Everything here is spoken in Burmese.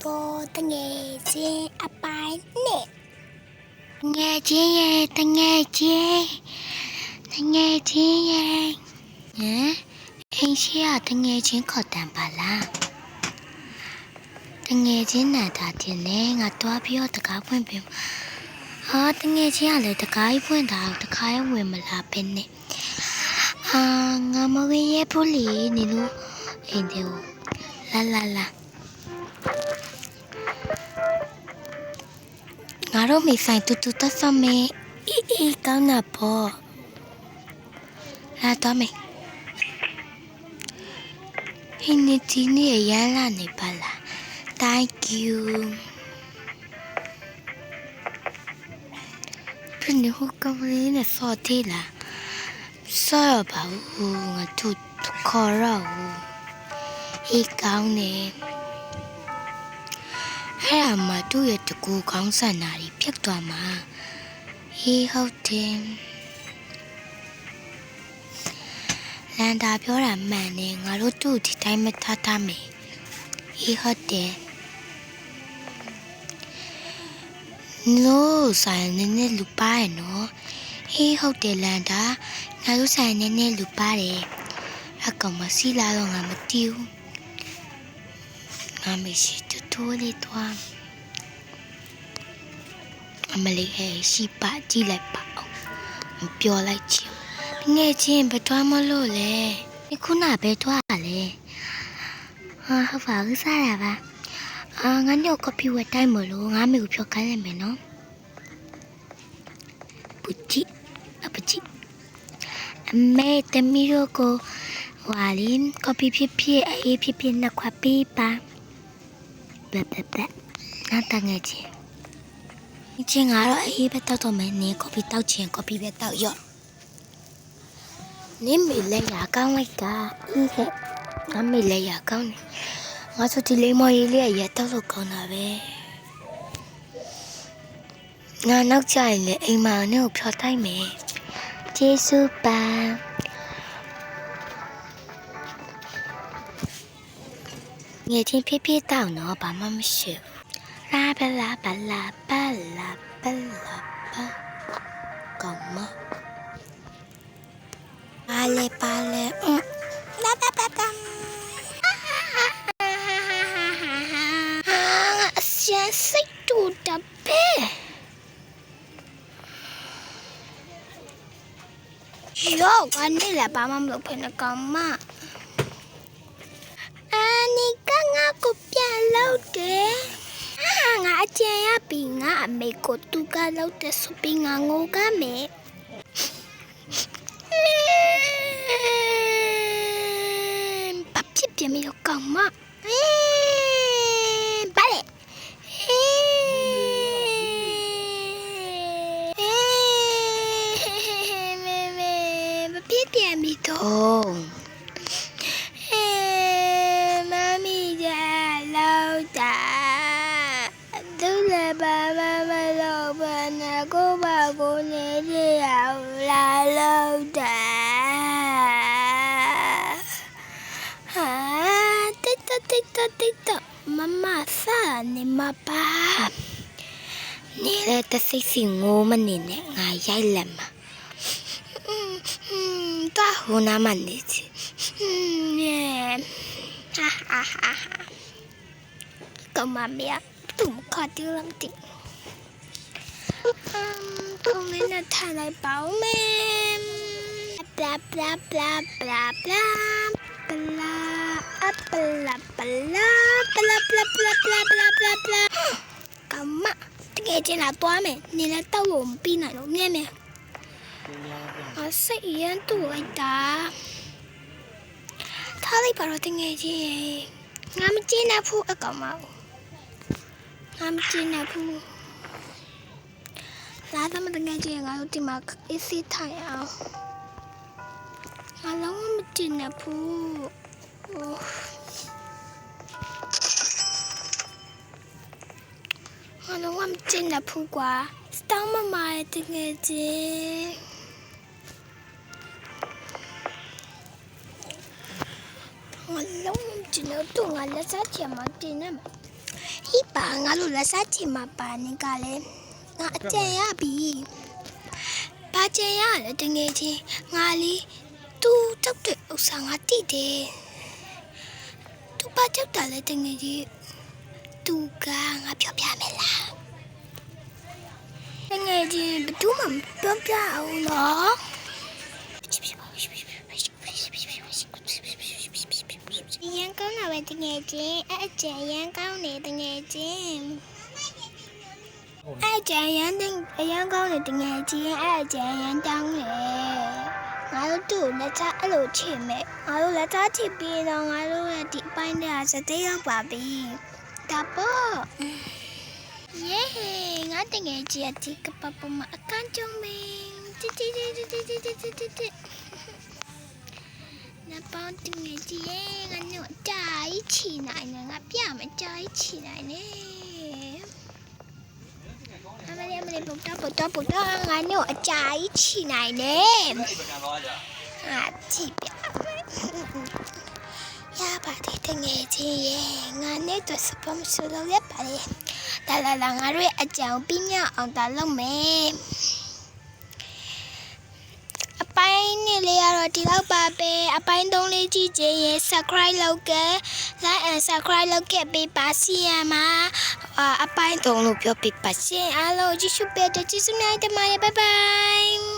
တော့တငယ်ချင်းအပိုင်းနဲ့ငယ်ချင်းရဲ့တငယ်ချင်းရဲ့ဟမ်အင်းရှိရတငယ်ချင်းခေါ်တန်ပါလားတငယ်ချင်းနာတာတင်လေငါတွားပြီးတော့တကားဖွင့်ပေးဟာတငယ်ချင်းကလည်းတကားကြီးဖွင့်တာတခါရဝင်မလာပဲနဲ့ဟာငါမဝင်ရဲ့ဘူးလေနေလို့အိမ်တွေကိုလာငါတို့မိဆိုင်တူတူတက်ဆောင်မေးအေးကောင်းတာပေါ့လာတော့မေးဟင်းနေဒီနေ့ရမ်းလာနေပါလား Thank you ပြင်းဟိုကမလေးနဲ့စော်သေးလားစော်ရပါဘူးငါတို့ခေါ်တော့အေးကောင်းနေအဲ့အမတို့ရဲ့တကူကောင်းဆန်တာတွေဖြစ်သွားမှာဟေးဟုတ်တယ်လန်တာပြောတာမှန်တယ်ငါတို့သူ့ဒီတိုင်းမထားမယ်ဟေးဟုတ်တယ်လို့ဆိုင်နေလူပါရဲ့နော်ဟေးဟုတ်တယ်လန်တာငါတို့ဆိုင်နေလူပါတယ်အကောင်မစီလာတော့ငါမတီးဘူးငါမရှိတိုးလေးသွားအမလေးဟဲ့ရှိပါကြည့်လိုက်ပါအောင်ပြောလိုက်ချင်ငယ်ချင်းဘယ်သွားမလို့လဲဒီခုနပဲသွားလဲဟာဟုတ်ပါဘူးစားရပါငါညော့ကော်ဖီဝယ်တိုင်းမလို့ငါမေကိုဖြောခိုင်းလိုက်မယ်နော်ပူချီအပချီအမေတမီရိုကိုဝါလင်းကော်ဖီဖြစ်အေးဖြစ်နှစ်ခွက်ပေးပါဘလက်ငါတငယ်ချင်းချင်းကတော့အေးပဲတောက်တော့မယ်နင်းကော်ဖီတောက်ချင်ကော်ဖီပဲတောက်ရော့နင်းမေလဲရကောင်းလိုက်တာအေးခဲ့ငါမေလဲရကောင်းနေငါဆိုဒီလေးမကြီးလေးရတောက်လို့ကောင်းတာပဲငါနောက်ကျရင်လေအိမ်မှာနဲ့ကိုဖြောတိုင်းမယ်ကျေးဇူးပါငယ်ချင်းဖြစ်တောက်တော့ဘာမှမရှိဘူးလာဘလာကောင်းမပါလေလာအစင်စိတ်တူတပဲယောကနေလာဘာမှမလုပ်ဖ ೇನೆ ကောင်းမနီကငါကိုပြန်လို့တယ်ငါအကျန်ရပြီငါအမေကိုသူကလို့တဲ့ဆိုပြီးငါငိုကမယ်ဘာဖြစ်ပြန်ပြီတော့ကောင်းမဘာလဲဘာဖြစ်ပြန်ပြီတော့ကိုနေရလာလို့တာဟာတိတ်မမစားနေမပါနေတဲ့တစိစီငိုမနေနဲ့ငါရိုက်လက်မှာတာဟိုနာမနေချီဟာကမမရသူမခတ်တယ်လမ်းတိ同你那太来包面，bla bla bla bla bla bla bla bla， 干嘛？这个进来多没？你来到我们边那种面面，我食盐都会打。他来把我定个去，我们进来铺干嘛？我们进来铺。လာသမတငယ်ချင်းငါတို့ဒီမှာအေးစီထိုင်အောင်ငါလုံးဝမတင်နဲ့ဘူးငါလုံးဝမတင်နဲ့ဘူးကွာစတောင်းမမရဲ့တငယ်ချင်းငါလုံးဝမတင်နဲ့တော့ငါလက်စားချင်မှတင်နေမှာ ဟိပါငါတို့လက်စားချင်မှာပါနေကလည်းငါအကြံရပြီဘာကြံရလဲတငယ်ချင်းငါလေးသူတောက်တဲ့ဥစ္စာငါတိတယ်သူဘာကြောက်တာလဲတငယ်ချင်းသူကငါပြောပြမယ်လားတငယ်ချင်းဘယ်သူမှမပြောပြအောင်နော်ရန်ကောင်းတာပဲတငယ်ချင်းအကြံရန်ကောင်းတယ်တငယ်ချင်းအကြံရန်ကောင်းတယ်တငယ်ချင်းအကြံရန်တောင်းတယ်ငါတို့သူ့လက်ချအဲ့လိုချစ်မဲ့ငါတို့လက်ချချစ်ပြီးတော့ငါတို့ရဲ့ဒီအပိုင်းတွေကစတဲ့ရောက်ပါပြီဒါပေါ့ယေဟေငါတငယ်ချင်းအတီးကပပမအကန်ကြုံမင်းတီတီတီတီတီတီတီတီ那帮丁儿姐，俺妞在一起来呢，俺表妹在一起来呢。俺们不到，俺妞在一起来呢。啊，这边，呀，把这丁儿姐，俺妞就是帮手了也把的，但是让俺瑞阿讲边呀，俺打了没。အပိုင်းနဲ့လေးကတော့ဒီလောက်ပါပဲအပိုင်း3လေးကြည့်ချင်ရင် subscribe လုပ်ခဲ့ like and subscribe လုပ်ခဲ့ပေးပါစီရမှာအပိုင်း3လို့ပြောပြပါရှင်အားလုံးကြည့်ရှုပေးတဲ့ကျေးဇူးများတင်ပါတယ် bye bye